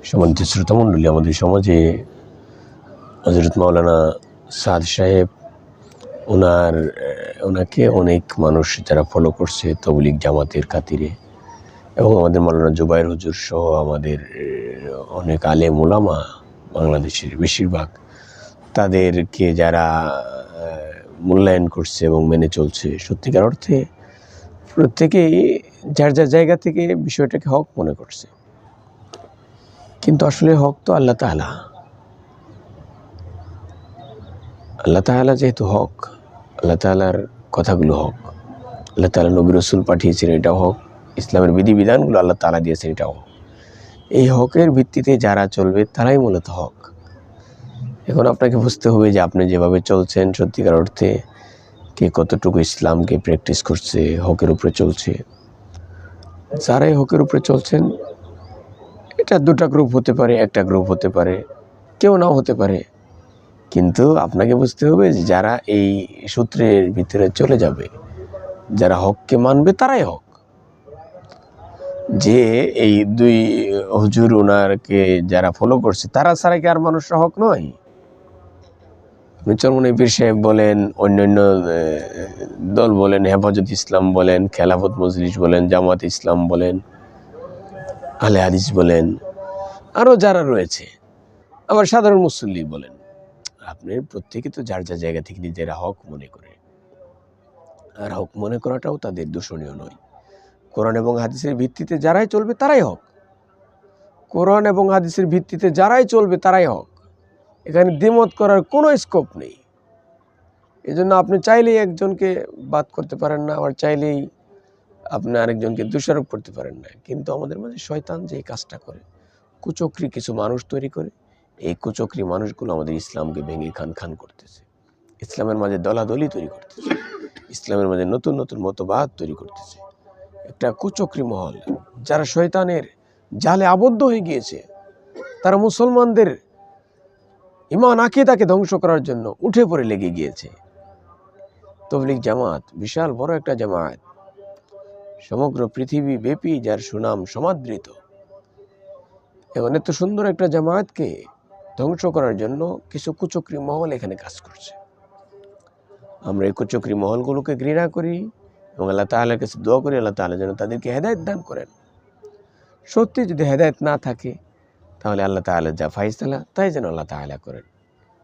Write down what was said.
সম্মানিত শ্রোতামণ্ডলী, আমাদের সমাজে হযরত মাওলানা সাদ সাহেব ওনাকে অনেক মানুষ যারা ফলো করছে তবলিগ জামাতের খাতিরে, এবং আমাদের মাওলানা জুবায়ের হুজুর সহ আমাদের অনেক আলেম ওলামা বাংলাদেশের বেশিরভাগ তাদেরকে যারা মূল্যায়ন করছে এবং মেনে চলছে, সত্যিকার অর্থে প্রত্যেকেই যার যার জায়গা থেকে বিষয়টাকে হক মনে করছে। কিন্তু আসলে হক তো আল্লাহ তাআলা। আল্লাহ তাআলা যেহেতু হক, আল্লাহ তাআলার কথাগুলো হক, আল্লাহ তাআলা নবী রাসূল পাঠিয়েছেন এটাও হক, ইসলামের বিধিবিধানগুলো আল্লাহ তাআলা দিয়েছেন এটাও হক। এই হকের ভিত্তিতে যারা চলবে তারাই মূলত হক। এখন আপনাকে বুঝতে হবে যে আপনি যেভাবে চলছেন সত্যিকার অর্থে কে কতটুকু ইসলামকে প্র্যাকটিস করছে, হকের উপরে চলছে। যারাই হকের উপরে চলছেন, এটা দুটা গ্রুপ হতে পারে, একটা গ্রুপ হতে পারে, কেউ নাও হতে পারে, কিন্তু আপনাকে বুঝতে হবে যে যারা এই সূত্রের ভিতরে চলে যাবে, যারা হককে মানবে তারাই হক। যে এই দুই হুজুর ওনারকে যারা ফলো করছে তারা ছাড়া কি আর মানুষরা হক নয়? চরমনাই পীর সাহেব বলেন, অন্যান্য দল বলেন, হেফাজত ইসলাম বলেন, খেলাফত মজলিস বলেন, জামাত ইসলাম বলেন, আহলে হাদিস বলেন, আরও যারা রয়েছে, আবার সাধারণ মুসল্লি বলেন, আপনি প্রত্যেকে তো যার যার জায়গা থেকে নিজেরা হক মনে করে। আর হক মনে করাটাও তাদের দূষণীয় নয়। কোরআন এবং হাদিসের ভিত্তিতে যারাই চলবে তারাই হক। কোরআন এবং হাদিসের ভিত্তিতে যারাই চলবে তারাই হক। এখানে দ্বিমত করার কোনো স্কোপ নেই। এজন্য আপনি চাইলেই একজনকে বাদ করতে পারেন না, আবার চাইলেই আপনি আরেকজনকে দোষারোপ করতে পারেন না। কিন্তু আমাদের মাঝে শয়তান যে কাজটা করে, কুচক্রী কিছু মানুষ তৈরি করে, এই কুচক্রী মানুষগুলো আমাদের ইসলামকে ভেঙে খান খান করতেছে, ইসলামের মাঝে দলাদলি তৈরি করতেছে, ইসলামের মাঝে নতুন নতুন মতবাদ তৈরি করতেছে। একটা কুচক্রী মহল যারা শয়তানের জালে আবদ্ধ হয়ে গিয়েছে, তারা মুসলমানদের ঈমান আকীদাকে ধ্বংস করার জন্য উঠে পড়ে লেগে গিয়েছে। তবলিগ জামাত বিশাল বড় একটা জামাত, সমগ্র পৃথিবী ব্যাপী যার সুনাম সমাদৃত, এবং এত সুন্দর একটা জামাতকে ধ্বংস করার জন্য কিছু কুচক্রী মহল এখানে কাজ করছে। আমরা এই কুচক্রী মহলগুলোকে ঘৃণা করি এবং আল্লাহ তাআলার কাছে দোয়া করি আল্লাহ তাআলা যেন তাদেরকে হেদায়েত দান করেন। সত্যি যদি হেদায়েত না থাকে তাহলে আল্লাহ তাআলা যা ফায়সালা তাই যেন আল্লাহ তাআলা করেন।